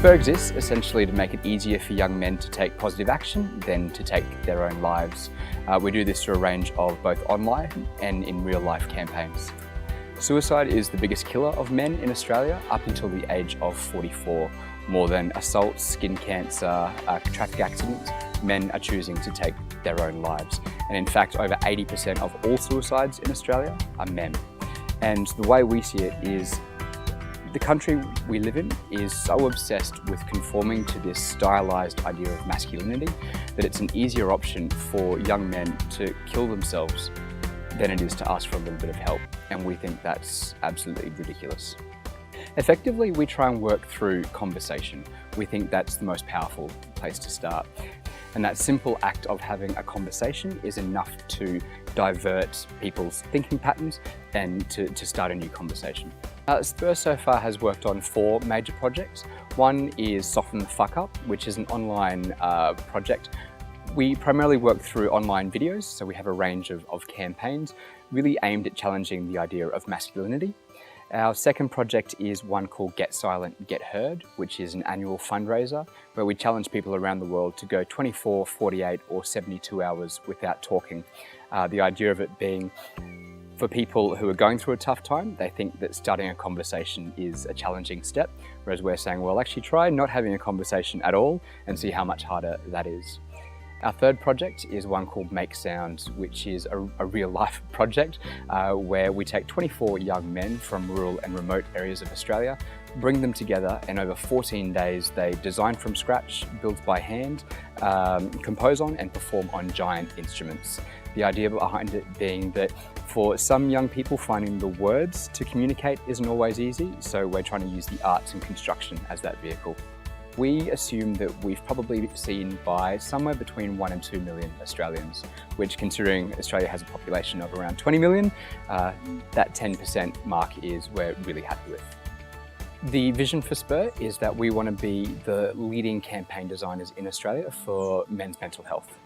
Spur exists essentially to make it easier for young men to take positive action than to take their own lives. We do this through a range of both online and in real life campaigns. Suicide is the biggest killer of men in Australia up until the age of 44. More than assaults, skin cancer, traffic accidents, men are choosing to take their own lives. And in fact, over 80% of all suicides in Australia are men. And the way we see it is the country we live in is so obsessed with conforming to this stylized idea of masculinity that it's an easier option for young men to kill themselves than it is to ask for a little bit of help. And we think that's absolutely ridiculous. Effectively, we try and work through conversation. We think that's the most powerful place to start. And that simple act of having a conversation is enough to divert people's thinking patterns and to start a new conversation. Spur so far has worked on 4 major projects. One is Soften the Fuck Up, which is an online project. We primarily work through online videos, so we have a range of campaigns really aimed at challenging the idea of masculinity. Our second project is one called Get Silent, Get Heard, which is an annual fundraiser where we challenge people around the world to go 24, 48 or 72 hours without talking. The idea of it being for people who are going through a tough time, they think that starting a conversation is a challenging step, whereas we're saying, well, actually try not having a conversation at all and see how much harder that is. Our third project is one called Make Sounds, which is a real-life project where we take 24 young men from rural and remote areas of Australia, bring them together, and over 14 days they design from scratch, build by hand, compose on and perform on giant instruments. The idea behind it being that for some young people, finding the words to communicate isn't always easy, so we're trying to use the arts and construction as that vehicle. We assume that we've probably seen by somewhere between 1 and 2 million Australians, which, considering Australia has a population of around 20 million, that 10% mark is we're really happy with. The vision for Spur is that we want to be the leading campaign designers in Australia for men's mental health.